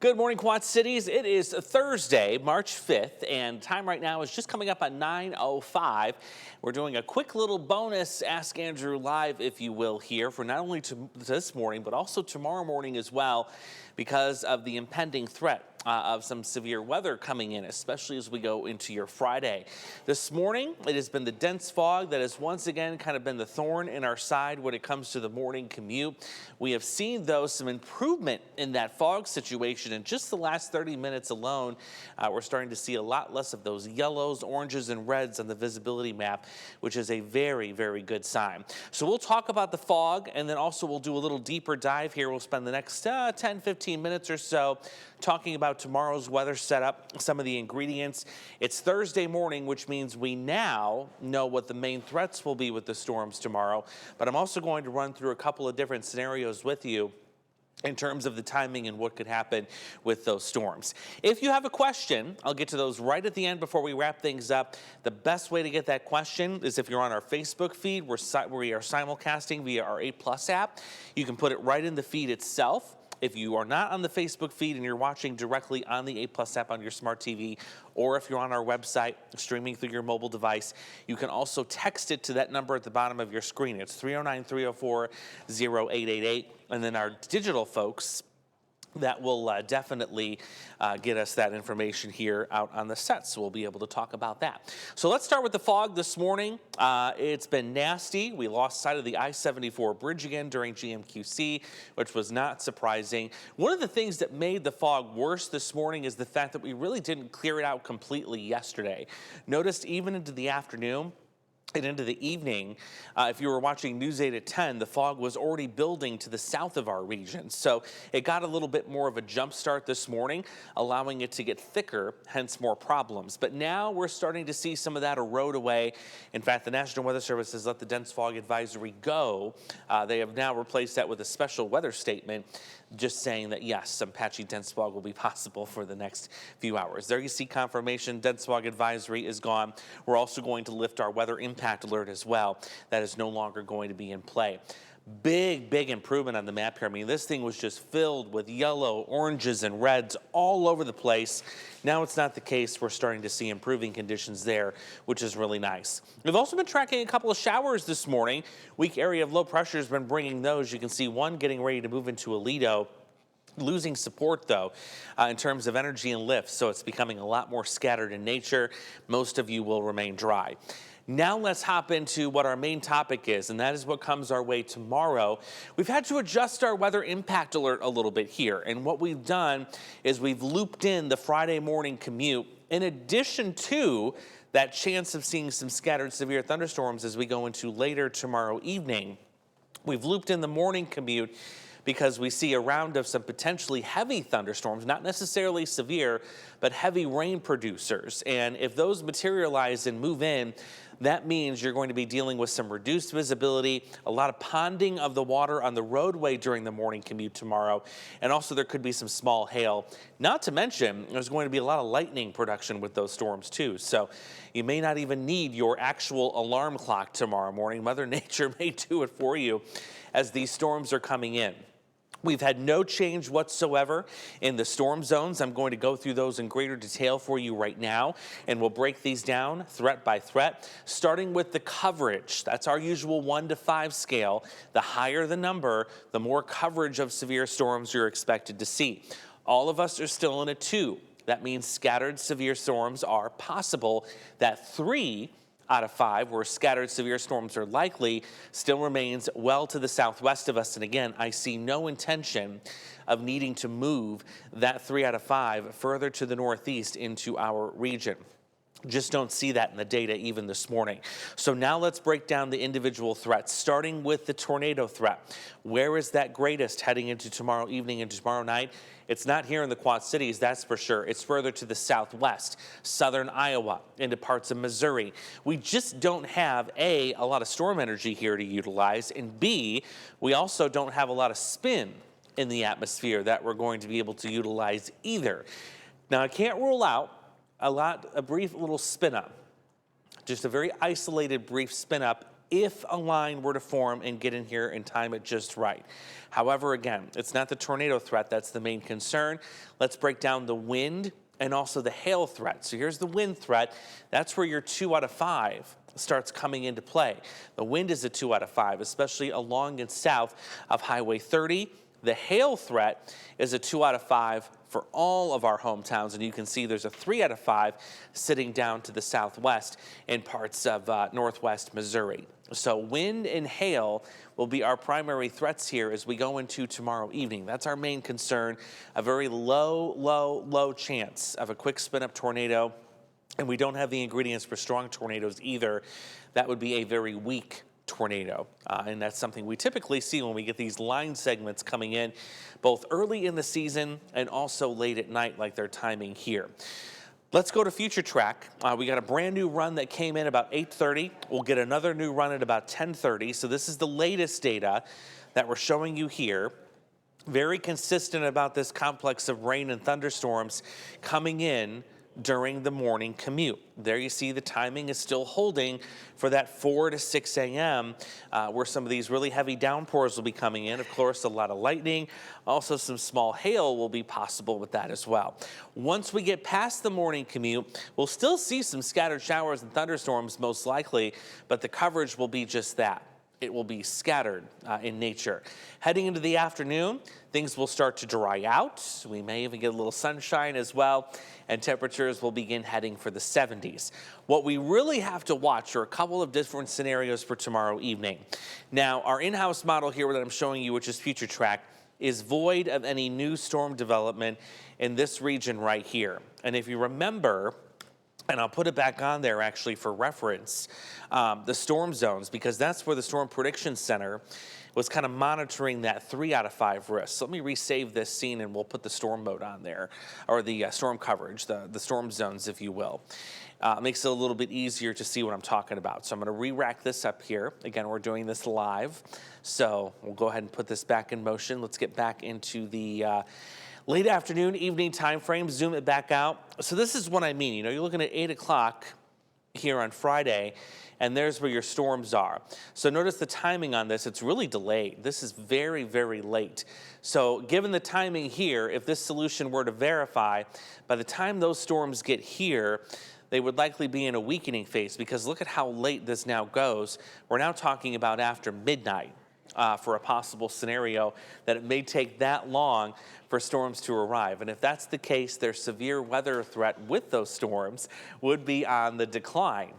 Good morning, Quad Cities. It is Thursday, March 5th, and time right now is just coming up at 9:05. We're doing a quick little bonus Ask Andrew Live, if you will, here for not only this morning, but also tomorrow morning as well, because of the impending threat of some severe weather coming in, especially as we go into your Friday. This morning, it has been the dense fog that has once again kind of been the thorn in our side when it comes to the morning commute. We have seen, though, some improvement in that fog situation in just the last 30 minutes alone. We're starting to see a lot less of those yellows, oranges, and reds on the visibility map, which is a very, very good sign. So we'll talk about the fog, and then also we'll do a little deeper dive here. We'll spend the next 10, 15 minutes or so talking about tomorrow's weather setup, some of the ingredients. It's Thursday morning, which means we now know what the main threats will be with the storms tomorrow. But I'm also going to run through a couple of different scenarios with you in terms of the timing and what could happen with those storms. If you have a question, I'll get to those right at the end before we wrap things up. The best way to get that question is if you're on our Facebook feed. We are simulcasting via our 8+ app. You can put it right in the feed itself. If you are not on the Facebook feed and you're watching directly on the 8+ app on your smart TV, or if you're on our website streaming through your mobile device, you can also text it to that number at the bottom of your screen. It's 309-304-0888. And then our digital folks, that will definitely get us that information here out on the set, so we'll be able to talk about that. So let's start with the fog this morning. It's been nasty. We lost sight of the I-74 bridge again during GMQC, which was not surprising. One of the things that made the fog worse this morning is the fact that we really didn't clear it out completely yesterday. Noticed even into the afternoon and into the evening, if you were watching News 8 at 10, the fog was already building to the south of our region. So it got a little bit more of a jump start this morning, allowing it to get thicker, hence more problems. But now we're starting to see some of that erode away. In fact, the National Weather Service has let the dense fog advisory go. They have now replaced that with a special weather statement, just saying that, yes, some patchy dense fog will be possible for the next few hours. There you see confirmation. Dense fog advisory is gone. We're also going to lift our weather impact alert as well. That is no longer going to be in play. Big improvement on the map here. I mean, this thing was just filled with yellow, oranges, and reds all over the place. Now it's not the case. We're starting to see improving conditions there, which is really nice. We've also been tracking a couple of showers this morning. Weak area of low pressure has been bringing those. You can see one getting ready to move into Aledo. Losing support, though, in terms of energy and lift, so it's becoming a lot more scattered in nature. Most of you will remain dry. Now let's hop into what our main topic is, and that is what comes our way tomorrow. We've had to adjust our weather impact alert a little bit here, and what we've done is we've looped in the Friday morning commute in addition to that chance of seeing some scattered severe thunderstorms as we go into later tomorrow evening. We've looped in the morning commute because we see a round of some potentially heavy thunderstorms, not necessarily severe, but heavy rain producers. And if those materialize and move in, that means you're going to be dealing with some reduced visibility, a lot of ponding of the water on the roadway during the morning commute tomorrow, and also there could be some small hail. Not to mention, there's going to be a lot of lightning production with those storms too. So you may not even need your actual alarm clock tomorrow morning. Mother Nature may do it for you as these storms are coming in. We've had no change whatsoever in the storm zones. I'm going to go through those in greater detail for you right now, and we'll break these down threat by threat, starting with the coverage. That's our usual 1 to 5 scale. The higher the number, the more coverage of severe storms you're expected to see. All of us are still in a 2. That means scattered severe storms are possible. That 3 out of 5, where scattered severe storms are likely, still remains well to the southwest of us. And again, I see no intention of needing to move that 3 out of 5 further to the northeast into our region. Just don't see that in the data even this morning. So now let's break down the individual threats, starting with the tornado threat. Where is that greatest heading into tomorrow evening and tomorrow night? It's not here in the Quad Cities, that's for sure. It's further to the southwest, southern Iowa, into parts of Missouri. We just don't have, A, a lot of storm energy here to utilize, and B, we also don't have a lot of spin in the atmosphere that we're going to be able to utilize either. Now, I can't rule out a brief little spin up, just a very isolated brief spin up if a line were to form and get in here and time it just right. However, again, it's not the tornado threat that's the main concern. Let's break down the wind and also the hail threat. So here's the wind threat. That's where your 2 out of 5 starts coming into play. The wind is a 2 out of 5, especially along and south of Highway 30. The hail threat is a 2 out of 5 for all of our hometowns, and you can see there's a 3 out of 5 sitting down to the southwest in parts of northwest Missouri. So wind and hail will be our primary threats here as we go into tomorrow evening. That's our main concern, a very low chance of a quick spin-up tornado, and we don't have the ingredients for strong tornadoes either. That would be a very weak tornado, and that's something we typically see when we get these line segments coming in both early in the season and also late at night like they're timing here. Let's go to Future Track. We got a brand new run that came in about 8:30. We'll get another new run at about 10:30. So this is the latest data that we're showing you here. Very consistent about this complex of rain and thunderstorms coming in during the morning commute. There you see the timing is still holding for that 4 to 6 a.m. Where some of these really heavy downpours will be coming in. Of course, a lot of lightning, also some small hail will be possible with that as well. Once we get past the morning commute, we'll still see some scattered showers and thunderstorms most likely, but the coverage will be just that. It will be scattered in nature. Heading into the afternoon, things will start to dry out. We may even get a little sunshine as well, and temperatures will begin heading for the 70s. What we really have to watch are a couple of different scenarios for tomorrow evening. Now, our in-house model here that I'm showing you, which is Future Track, is void of any new storm development in this region right here. And if you remember, and I'll put it back on there actually for reference, the storm zones, because that's where the Storm Prediction Center was kind of monitoring that 3 out of 5 risk. So let me resave this scene and we'll put the storm mode on there, or the storm coverage, the storm zones, if you will. Makes it a little bit easier to see what I'm talking about. So I'm going to re-rack this up here. Again, we're doing this live. So we'll go ahead and put this back in motion. Let's get back into the late afternoon, evening time frame, zoom it back out. So this is what I mean. You know, you're looking at 8 o'clock here on Friday, and there's where your storms are. So notice the timing on this, it's really delayed. This is very, very late. So given the timing here, if this solution were to verify, by the time those storms get here, they would likely be in a weakening phase, because look at how late this now goes. We're now talking about after midnight. For a possible scenario that it may take that long for storms to arrive. And if that's the case, their severe weather threat with those storms would be on the decline,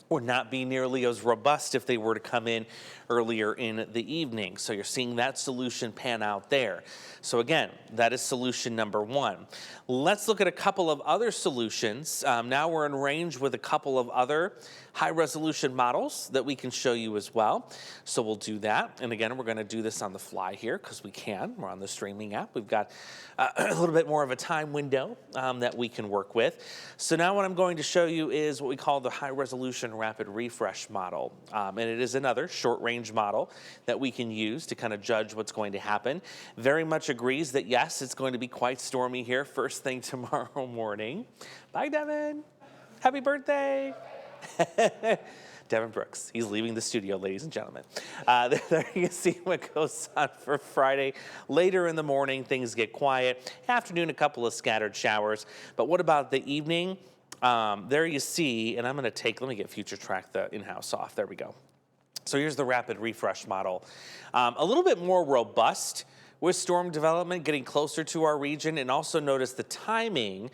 or not be nearly as robust if they were to come in earlier in the evening. So you're seeing that solution pan out there. So again, that is solution number 1. Let's look at a couple of other solutions. Now we're in range with a couple of other high-resolution models that we can show you as well. So we'll do that. And again, we're going to do this on the fly here because we can. We're on the streaming app. We've got a little bit more of a time window that we can work with. So now what I'm going to show you is what we call the high-resolution rapid refresh model. And it is another short-range model that we can use to kind of judge what's going to happen. Very much agrees that, yes, it's going to be quite stormy here first thing tomorrow morning. Bye, Devin. Happy birthday. Devin Brooks, he's leaving the studio, ladies and gentlemen. There you see what goes on for Friday. Later in the morning, things get quiet. Afternoon, a couple of scattered showers. But what about the evening? There you see, and I'm going to let me get Future Track the in-house off. There we go. So here's the rapid refresh model. A little bit more robust with storm development getting closer to our region, and also notice the timing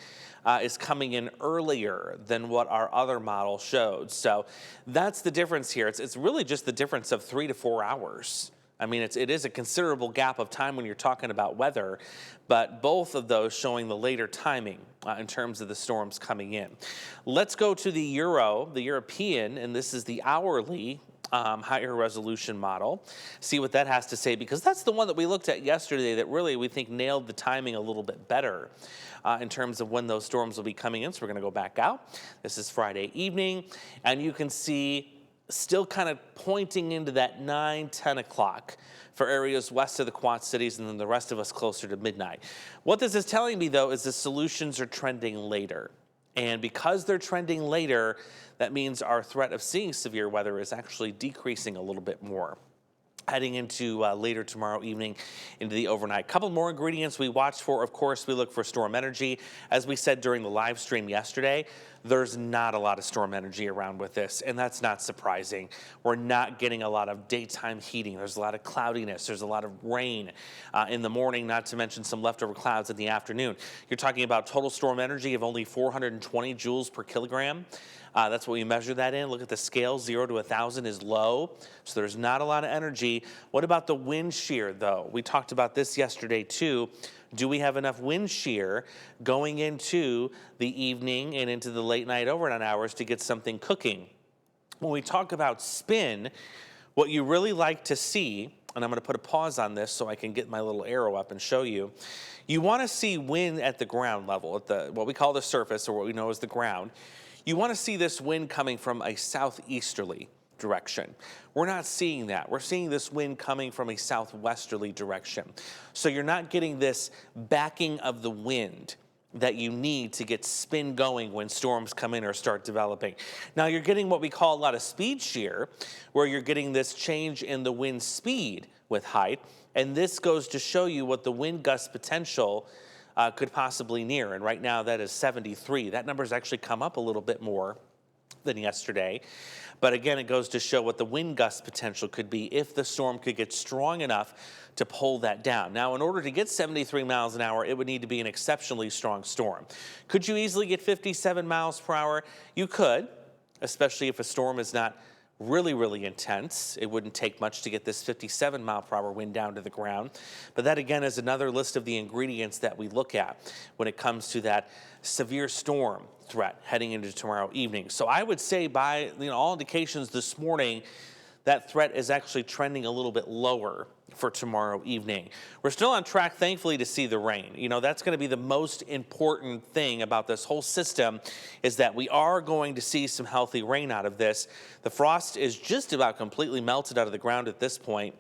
is coming in earlier than what our other model showed. So that's the difference here. It's really just the difference of 3 to 4 hours. I mean, it is a considerable gap of time when you're talking about weather, but both of those showing the later timing in terms of the storms coming in. Let's go to the European, and this is the hourly higher resolution model. See what that has to say, because that's the one that we looked at yesterday that really we think nailed the timing a little bit better in terms of when those storms will be coming in. So we're going to go back out. This is Friday evening, and you can see still kind of pointing into that 9, 10 o'clock for areas west of the Quad Cities, and then the rest of us closer to midnight. What this is telling me, though, is the solutions are trending later. And because they're trending later, that means our threat of seeing severe weather is actually decreasing a little bit more. Heading into later tomorrow evening into the overnight. Couple more ingredients we watch for. Of course, we look for storm energy. As we said during the live stream yesterday, there's not a lot of storm energy around with this, and that's not surprising. We're not getting a lot of daytime heating. There's a lot of cloudiness. There's a lot of rain in the morning, not to mention some leftover clouds in the afternoon. You're talking about total storm energy of only 420 joules per kilogram. That's what we measure that in. Look at the scale, 0 to 1,000 is low, so there's not a lot of energy. What about the wind shear, though? We talked about this yesterday, too. Do we have enough wind shear going into the evening and into the late night overnight hours to get something cooking? When we talk about spin, what you really like to see, and I'm going to put a pause on this so I can get my little arrow up and show you, you want to see wind at the ground level, at the what we call the surface, or what we know as the ground. You want to see this wind coming from a southeasterly direction. We're not seeing that. We're seeing this wind coming from a southwesterly direction. So you're not getting this backing of the wind that you need to get spin going when storms come in or start developing. Now you're getting what we call a lot of speed shear, where you're getting this change in the wind speed with height. And this goes to show you what the wind gust potential could possibly near, and right now that is 73. That number's actually come up a little bit more than yesterday, but again, it goes to show what the wind gust potential could be if the storm could get strong enough to pull that down. Now, in order to get 73 miles an hour, it would need to be an exceptionally strong storm. Could you easily get 57 miles per hour? You could, especially if a storm is not really, really intense. It wouldn't take much to get this 57 mile per hour wind down to the ground. But that again is another list of the ingredients that we look at when it comes to that severe storm threat heading into tomorrow evening. So I would say by all indications this morning, that threat is actually trending a little bit lower for tomorrow evening. We're still on track, thankfully, to see the rain. That's going to be the most important thing about this whole system, is that we are going to see some healthy rain out of this. The frost is just about completely melted out of the ground at this point,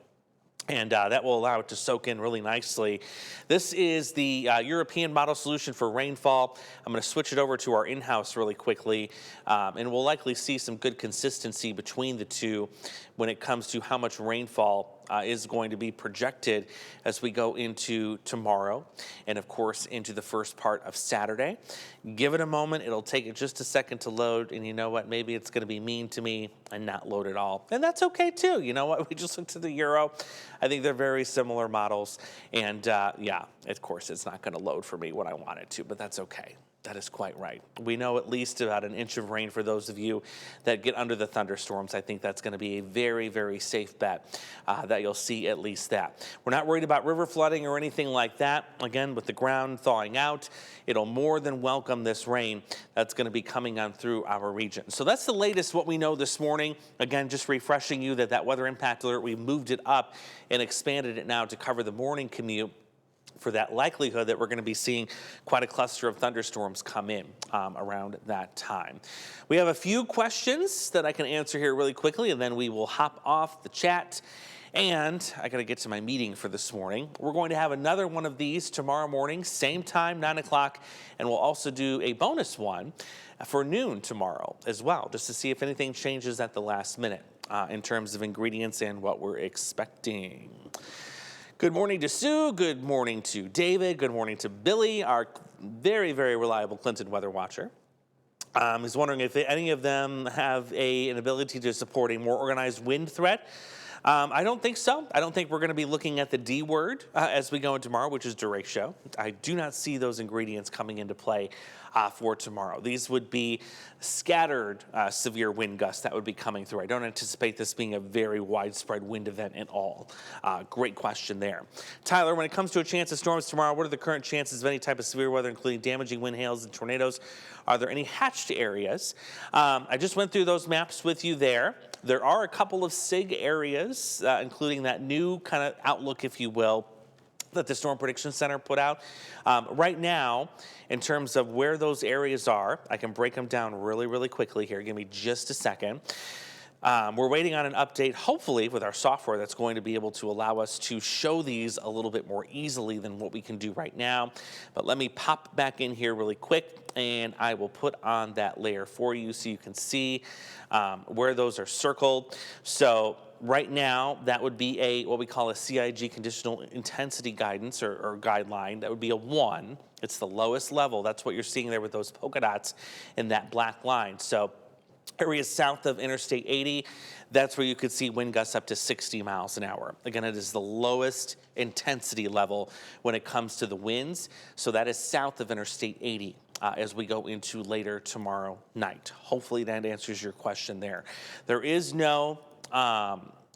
and that will allow it to soak in really nicely. This is the European model solution for rainfall. I'm going to switch it over to our in-house really quickly, and we'll likely see some good consistency between the two when it comes to how much rainfall is going to be projected as we go into tomorrow and, of course, into the first part of Saturday. Give it a moment. It'll take it just a second to load, and you know what? Maybe it's going to be mean to me and not load at all, and that's okay, too. You know what? We just looked at the Euro. I think they're very similar models, and yeah, of course, it's not going to load for me when I want it to, but that's okay. That is quite right. We know at least about an inch of rain for those of you that get under the thunderstorms. I think that's going to be a very, very safe bet that you'll see at least that. We're not worried about river flooding or anything like that. Again, with the ground thawing out, it'll more than welcome this rain that's going to be coming on through our region. So that's the latest what we know this morning. Again, just refreshing you that weather impact alert, we moved it up and expanded it now to cover the morning commute, for that likelihood that we're going to be seeing quite a cluster of thunderstorms come in around that time. We have a few questions that I can answer here really quickly, and then we will hop off the chat. And I got to get to my meeting for this morning. We're going to have another one of these tomorrow morning, same time, 9 o'clock, and we'll also do a bonus one for noon tomorrow as well, just to see if anything changes at the last minute in terms of ingredients and what we're expecting. Good morning to Sue. Good morning to David. Good morning to Billy, our very, very reliable Clinton weather watcher. He's wondering if any of them have an ability to support a more organized wind threat. I don't think so. I don't think we're going to be looking at the D word as we go in tomorrow, which is derecho. I do not see those ingredients coming into play for tomorrow. These would be scattered severe wind gusts that would be coming through. I don't anticipate this being a very widespread wind event at all. Great question there. Tyler, when it comes to a chance of storms tomorrow, what are the current chances of any type of severe weather, including damaging wind, hails, and tornadoes? Are there any hatched areas? I just went through those maps with you there. There are a couple of SIG areas, including that new kind of outlook, if you will, that the Storm Prediction Center put out. Right now, in terms of where those areas are, I can break them down really, really quickly here. Give me just a second. We're waiting on an update, hopefully, with our software that's going to be able to allow us to show these a little bit more easily than what we can do right now. But let me pop back in here really quick, and I will put on that layer for you so you can see where those are circled. So right now, that would be what we call a CIG conditional intensity guidance or guideline. That would be a 1. It's the lowest level. That's what you're seeing there with those polka dots in that black line. So areas south of Interstate 80, that's where you could see wind gusts up to 60 miles an hour. Again, it is the lowest intensity level when it comes to the winds. So that is south of Interstate 80 as we go into later tomorrow night. Hopefully that answers your question there. There is no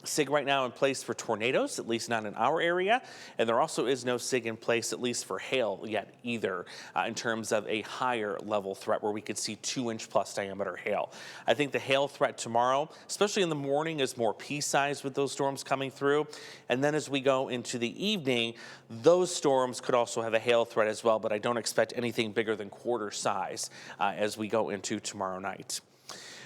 SIG right now in place for tornadoes, at least not in our area, and there also is no SIG in place, at least for hail yet either, in terms of a higher level threat where we could see 2-inch plus diameter hail. I think the hail threat tomorrow, especially in the morning, is more pea-sized with those storms coming through, and then as we go into the evening, those storms could also have a hail threat as well, but I don't expect anything bigger than quarter size as we go into tomorrow night.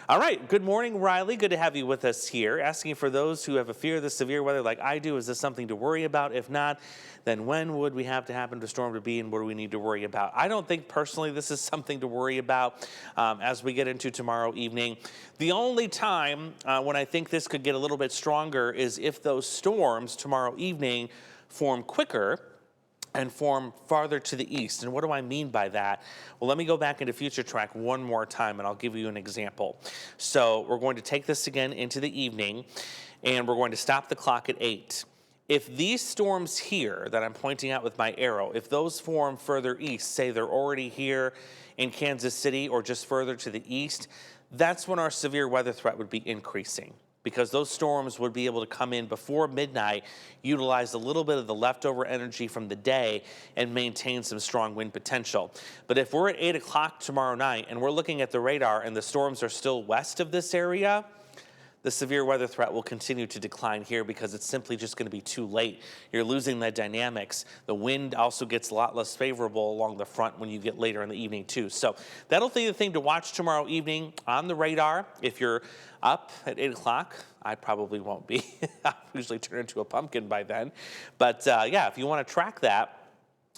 All right, good morning, Riley. Good to have you with us here. Asking for those who have a fear of the severe weather like I do, is this something to worry about? If not, then when would we have to happen for storm to be, and what do we need to worry about? I don't think personally this is something to worry about as we get into tomorrow evening. The only time when I think this could get a little bit stronger is if those storms tomorrow evening form quicker and form farther to the east. And what do I mean by that? Well, let me go back into Future Track one more time, and I'll give you an example. So we're going to take this again into the evening, and we're going to stop the clock at 8. If these storms here that I'm pointing out with my arrow, if those form further east, say they're already here in Kansas City or just further to the east, that's when our severe weather threat would be increasing, because those storms would be able to come in before midnight, utilize a little bit of the leftover energy from the day, and maintain some strong wind potential. But if we're at 8 o'clock tomorrow night and we're looking at the radar and the storms are still west of this area, the severe weather threat will continue to decline here because it's simply just going to be too late. You're losing the dynamics. The wind also gets a lot less favorable along the front when you get later in the evening too. So that'll be the thing to watch tomorrow evening on the radar. If you're up at 8 o'clock, I probably won't be. I'll usually turn into a pumpkin by then. But yeah, if you want to track that,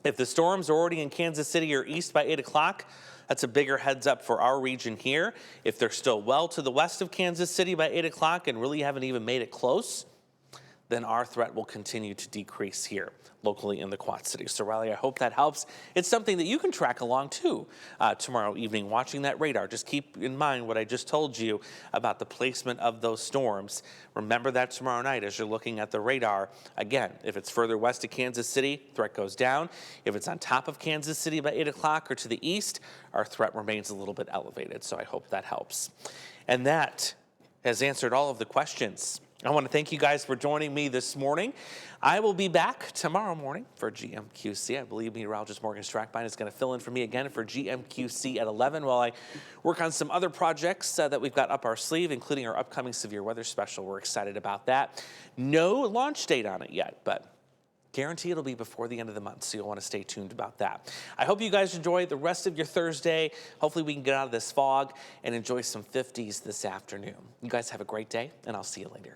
if the storms are already in Kansas City or east by 8 o'clock, that's a bigger heads up for our region here. If they're still well to the west of Kansas City by 8 o'clock and really haven't even made it close, then our threat will continue to decrease here locally in the Quad Cities. So Riley, I hope that helps. It's something that you can track along too tomorrow evening, watching that radar. Just keep in mind what I just told you about the placement of those storms. Remember that tomorrow night as you're looking at the radar. Again, if it's further west of Kansas City, threat goes down. If it's on top of Kansas City by 8 o'clock or to the east, our threat remains a little bit elevated. So I hope that helps. And that has answered all of the questions. I want to thank you guys for joining me this morning. I will be back tomorrow morning for GMQC. I believe meteorologist Morgan Strackbein is going to fill in for me again for GMQC at 11 while I work on some other projects that we've got up our sleeve, including our upcoming severe weather special. We're excited about that. No launch date on it yet, but guarantee it'll be before the end of the month, so you'll want to stay tuned about that. I hope you guys enjoy the rest of your Thursday. Hopefully we can get out of this fog and enjoy some 50s this afternoon. You guys have a great day, and I'll see you later.